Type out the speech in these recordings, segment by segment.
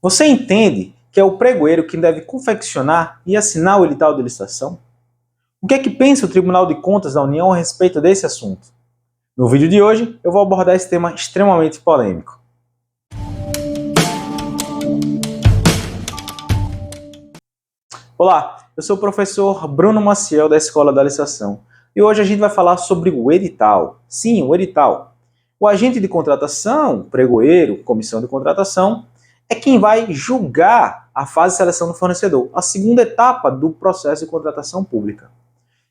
Você entende que é o pregoeiro quem deve confeccionar e assinar o edital de licitação? O que é que pensa o Tribunal de Contas da União a respeito desse assunto? No vídeo de hoje, eu vou abordar esse tema extremamente polêmico. Olá, eu sou o professor Bruno Maciel da Escola da Licitação e hoje a gente vai falar sobre o edital. Sim, o edital. O agente de contratação, pregoeiro, comissão de contratação, é quem vai julgar a fase de seleção do fornecedor, a segunda etapa do processo de contratação pública.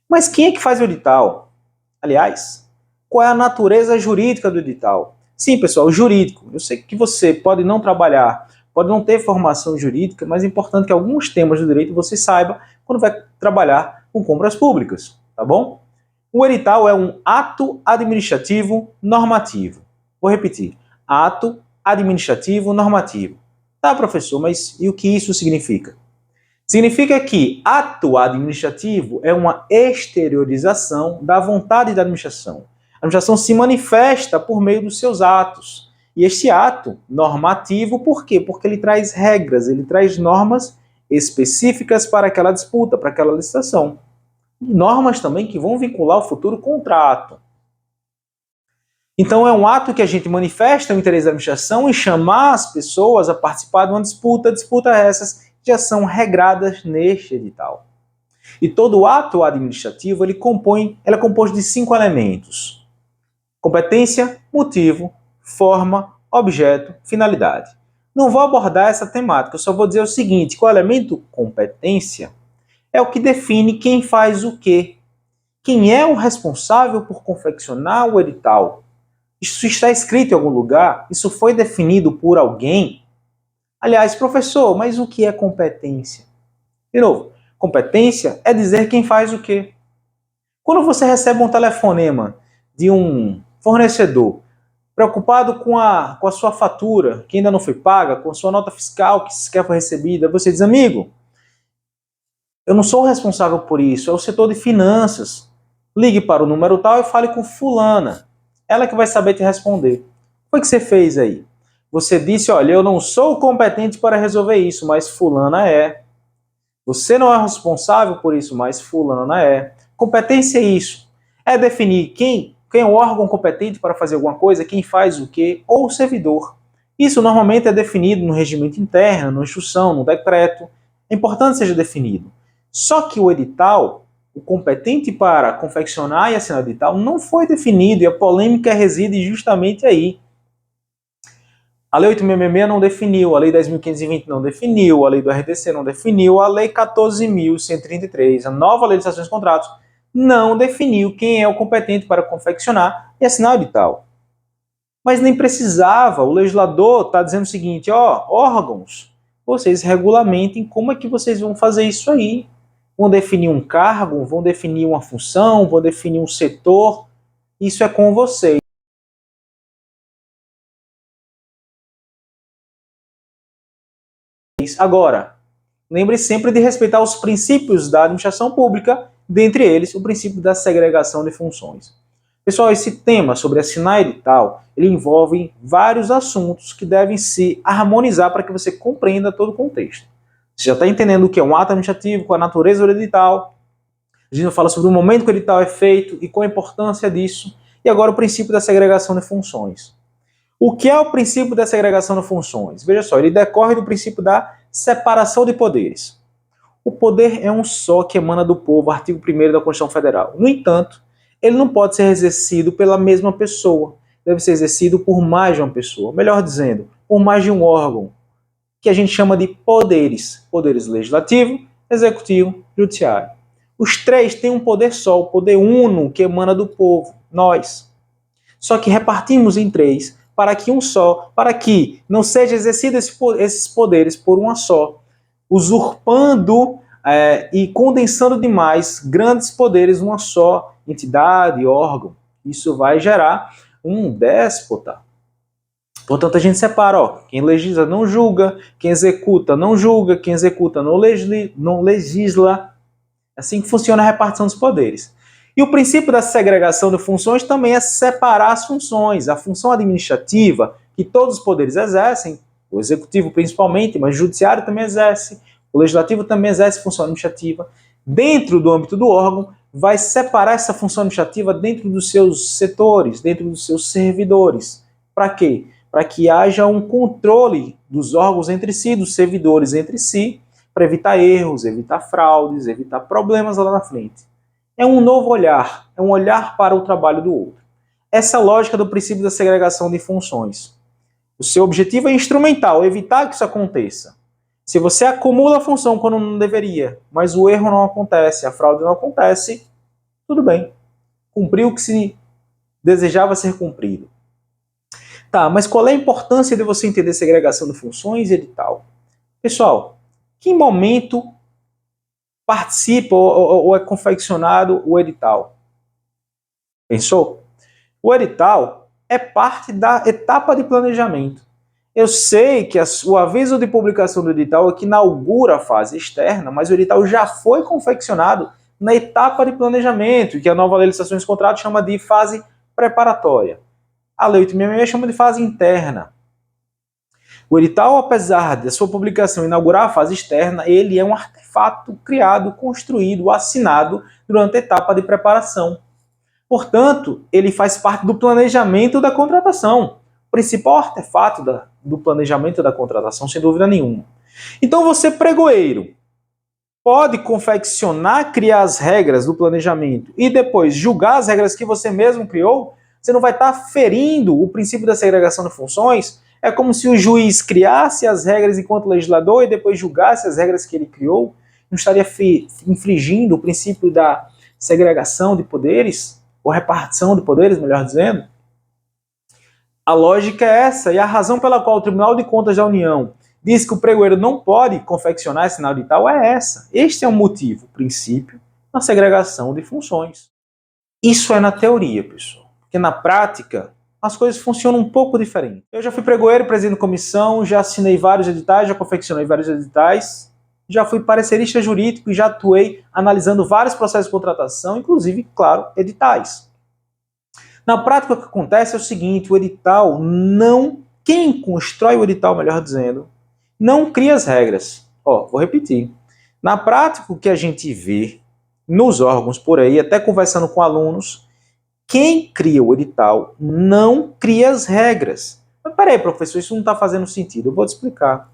Mas quem é que faz o edital? Aliás, qual é a natureza jurídica do edital? Sim, pessoal, jurídico. Eu sei que você pode não trabalhar, pode não ter formação jurídica, mas é importante que alguns temas do direito você saiba quando vai trabalhar com compras públicas, tá bom? O edital é um ato administrativo normativo. Vou repetir, ato administrativo normativo. Tá, professor, mas e o que isso significa? Significa que ato administrativo é uma exteriorização da vontade da administração. A administração se manifesta por meio dos seus atos. E este ato normativo, por quê? Porque ele traz regras, ele traz normas específicas para aquela disputa, para aquela licitação. Normas também que vão vincular o futuro contrato. Então é um ato que a gente manifesta o interesse da administração em chamar as pessoas a participar de uma disputa, disputas essas que já são regradas neste edital. E todo ato administrativo ele é composto de 5 elementos: competência, motivo, forma, objeto, finalidade. Não vou abordar essa temática, eu só vou dizer o seguinte, que o elemento competência é o que define quem faz o quê. Quem é o responsável por confeccionar o edital? Isso está escrito em algum lugar? Isso foi definido por alguém? Aliás, professor, mas o que é competência? De novo, competência é dizer quem faz o quê. Quando você recebe um telefonema de um fornecedor preocupado com a sua fatura, que ainda não foi paga, com a sua nota fiscal que sequer foi recebida, você diz, amigo, eu não sou o responsável por isso, é o setor de finanças. Ligue para o número tal e fale com fulana. Ela que vai saber te responder. O que foi que você fez aí? Você disse, olha, eu não sou competente para resolver isso, mas fulana é. Você não é responsável por isso, mas fulana é. Competência é isso. É definir quem é o órgão competente para fazer alguma coisa, quem faz o quê, ou o servidor. Isso normalmente é definido no regimento interno, na instrução, no decreto. É importante que seja definido. Só que o edital, o competente para confeccionar e assinar o edital, não foi definido e a polêmica reside justamente aí. A Lei 8.666 não definiu, a Lei 10.520 não definiu, a Lei do RDC não definiu, a Lei 14.133, a nova Lei de Licitações e Contratos, não definiu quem é o competente para confeccionar e assinar o edital. Mas nem precisava, o legislador está dizendo o seguinte, ó, órgãos, vocês regulamentem como é que vocês vão fazer isso aí. Vão definir um cargo, vão definir uma função, vão definir um setor, isso é com vocês. Agora, lembre sempre de respeitar os princípios da administração pública, dentre eles o princípio da segregação de funções. Pessoal, esse tema sobre assinar edital, ele envolve vários assuntos que devem se harmonizar para que você compreenda todo o contexto. Você já está entendendo o que é um ato administrativo, qual a natureza do edital. A gente fala sobre o momento que o edital é feito e qual a importância disso. E agora o princípio da segregação de funções. O que é o princípio da segregação de funções? Veja só, ele decorre do princípio da separação de poderes. O poder é um só que emana do povo, artigo 1º da Constituição Federal. No entanto, ele não pode ser exercido pela mesma pessoa. Deve ser exercido por mais de uma pessoa. Melhor dizendo, por mais de um órgão, que a gente chama de poderes. Poderes legislativo, executivo, judiciário. Os três têm um poder só, o poder uno que emana do povo, nós. Só que repartimos em três para que um só, para que não seja exercido esses poderes por uma só, usurpando e condensando demais grandes poderes numa só entidade, órgão. Isso vai gerar um déspota. Portanto, a gente separa, ó, quem legisla não julga, quem executa não julga, quem executa não legisla. Assim que funciona a repartição dos poderes. E o princípio da segregação de funções também é separar as funções. A função administrativa, que todos os poderes exercem, o executivo principalmente, mas o judiciário também exerce, o legislativo também exerce função administrativa. Dentro do âmbito do órgão, vai separar essa função administrativa dentro dos seus setores, dentro dos seus servidores. Para quê? Para que haja um controle dos órgãos entre si, dos servidores entre si, para evitar erros, evitar fraudes, evitar problemas lá na frente. É um novo olhar, é um olhar para o trabalho do outro. Essa lógica do princípio da segregação de funções. O seu objetivo é instrumental, evitar que isso aconteça. Se você acumula a função quando não deveria, mas o erro não acontece, a fraude não acontece, tudo bem. Cumpriu o que se desejava ser cumprido. Tá, mas qual é a importância de você entender segregação de funções e edital? Pessoal, que momento participa ou é confeccionado o edital? Pensou? O edital é parte da etapa de planejamento. Eu sei que o aviso de publicação do edital é que inaugura a fase externa, mas o edital já foi confeccionado na etapa de planejamento, que a nova legislação de contrato chama de fase preparatória. A Lei 866 chama de fase interna. O edital, apesar de sua publicação inaugurar a fase externa, ele é um artefato criado, construído, assinado durante a etapa de preparação. Portanto, ele faz parte do planejamento da contratação. O principal artefato do planejamento da contratação, sem dúvida nenhuma. Então, você, pregoeiro, pode confeccionar, criar as regras do planejamento e depois julgar as regras que você mesmo criou. Você não vai estar ferindo o princípio da segregação de funções. É como se o juiz criasse as regras enquanto legislador e depois julgasse as regras que ele criou. Não estaria infringindo o princípio da segregação de poderes, ou repartição de poderes, melhor dizendo? A lógica é essa, e a razão pela qual o Tribunal de Contas da União diz que o pregoeiro não pode confeccionar esse sinal edital é essa. Este é o motivo, o princípio, da segregação de funções. Isso é na teoria, pessoal. Porque na prática, as coisas funcionam um pouco diferente. Eu já fui pregoeiro, presidente de comissão, já assinei vários editais, já confeccionei vários editais, já fui parecerista jurídico e já atuei analisando vários processos de contratação, inclusive, claro, editais. Na prática, o que acontece é o seguinte, o edital quem constrói o edital, melhor dizendo, não cria as regras. Vou repetir. Na prática, o que a gente vê nos órgãos por aí, até conversando com alunos, quem cria o edital não cria as regras. Mas peraí, professor, isso não está fazendo sentido. Eu vou te explicar.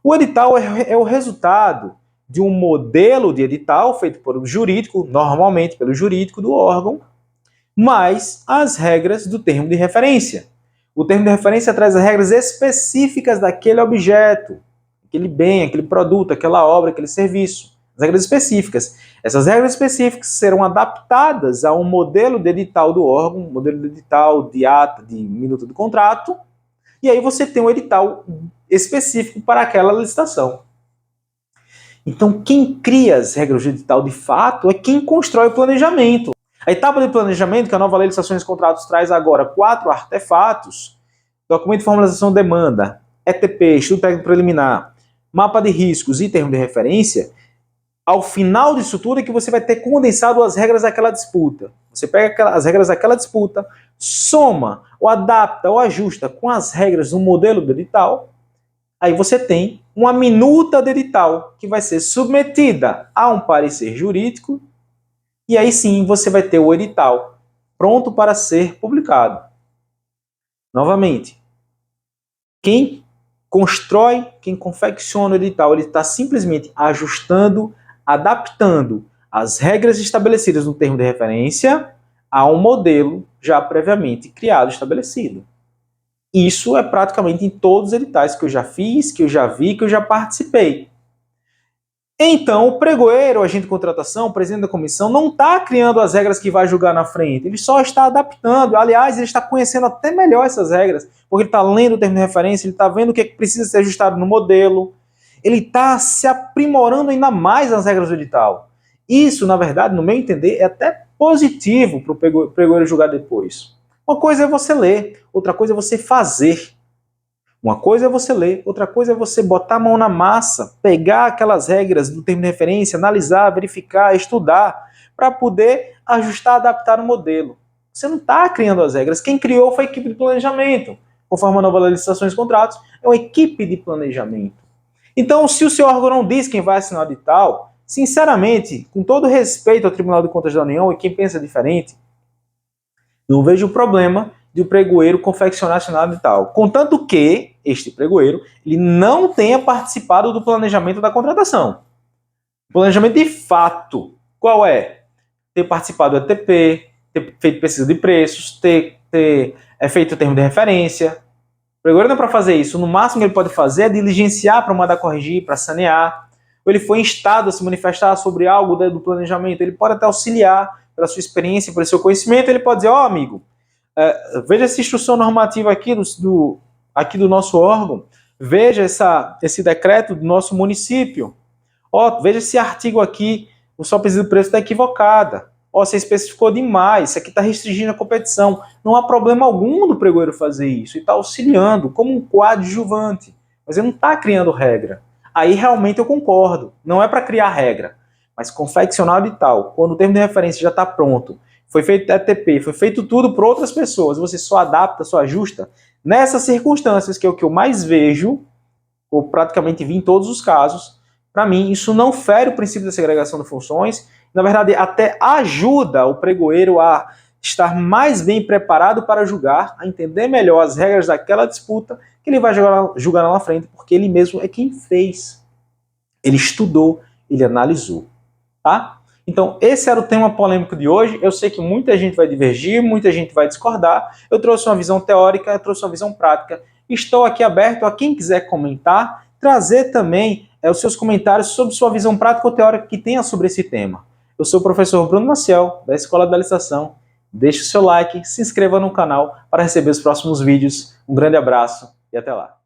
O edital é o resultado de um modelo de edital feito por um jurídico, normalmente pelo jurídico do órgão, mais as regras do termo de referência. O termo de referência traz as regras específicas daquele objeto, aquele bem, aquele produto, aquela obra, aquele serviço. As regras específicas. Essas regras específicas serão adaptadas a um modelo de edital do órgão, modelo de edital, de ata, de minuta do contrato, e aí você tem um edital específico para aquela licitação. Então, quem cria as regras de edital de fato é quem constrói o planejamento. A etapa de planejamento, que a nova lei de licitações e contratos traz agora 4 artefatos: documento de formalização de demanda, ETP, estudo técnico preliminar, mapa de riscos e termo de referência. Ao final disso tudo é que você vai ter condensado as regras daquela disputa. Você pega as regras daquela disputa, soma, ou adapta, ou ajusta com as regras do modelo do edital, aí você tem uma minuta de edital que vai ser submetida a um parecer jurídico, e aí sim você vai ter o edital pronto para ser publicado. Novamente, quem constrói, quem confecciona o edital, ele está simplesmente ajustando, adaptando as regras estabelecidas no termo de referência a um modelo já previamente criado, estabelecido. Isso é praticamente em todos os editais que eu já fiz, que eu já vi, que eu já participei. Então, o pregoeiro, o agente de contratação, o presidente da comissão, não está criando as regras que vai julgar na frente. Ele só está adaptando. Aliás, ele está conhecendo até melhor essas regras, porque ele está lendo o termo de referência, ele está vendo o que precisa ser ajustado no modelo. Ele está se aprimorando ainda mais nas regras do edital. Isso, na verdade, no meu entender, é até positivo para o pregoeiro julgar depois. Uma coisa é você ler, outra coisa é você fazer. Uma coisa é você ler, outra coisa é você botar a mão na massa, pegar aquelas regras do termo de referência, analisar, verificar, estudar, para poder ajustar, adaptar o modelo. Você não está criando as regras, quem criou foi a equipe de planejamento. conforme a nova lei de licitações e contratos, é uma equipe de planejamento. Então, se o seu órgão não diz quem vai assinar o edital, sinceramente, com todo respeito ao Tribunal de Contas da União e quem pensa diferente, não vejo problema de o pregoeiro confeccionar assinar o edital, contanto que este pregoeiro ele não tenha participado do planejamento da contratação. Planejamento de fato, qual é? Ter participado do ETP, ter feito pesquisa de preços, ter feito o termo de referência. O pregoeiro não é para fazer isso. No máximo que ele pode fazer é diligenciar para mandar corrigir, para sanear. Ou ele foi instado a se manifestar sobre algo do planejamento. Ele pode até auxiliar pela sua experiência, pelo seu conhecimento. Ele pode dizer, ó, amigo, veja essa instrução normativa aqui do nosso órgão. Veja esse decreto do nosso município. Ó, veja esse artigo aqui, o só pesquisa de preço está equivocada. Ó, você especificou demais, isso aqui está restringindo a competição. Não há problema algum do pregoeiro fazer isso. E está auxiliando como um coadjuvante. Mas ele não está criando regra. Aí realmente eu concordo. Não é para criar regra. Mas confeccionar de tal, quando o termo de referência já está pronto, foi feito ETP, foi feito tudo por outras pessoas, você só adapta, só ajusta. Nessas circunstâncias, que é o que eu mais vejo, ou praticamente vi em todos os casos, para mim, isso não fere o princípio da segregação de funções, na verdade, até ajuda o pregoeiro a estar mais bem preparado para julgar, a entender melhor as regras daquela disputa, que ele vai julgar lá na frente, porque ele mesmo é quem fez. Ele estudou, ele analisou. Tá? Então, esse era o tema polêmico de hoje. Eu sei que muita gente vai divergir, muita gente vai discordar. Eu trouxe uma visão teórica, eu trouxe uma visão prática. Estou aqui aberto a quem quiser comentar, trazer também os seus comentários sobre sua visão prática ou teórica que tenha sobre esse tema. Eu sou o professor Bruno Maciel, da Escola da Licitação. Deixe o seu like, se inscreva no canal para receber os próximos vídeos. Um grande abraço e até lá.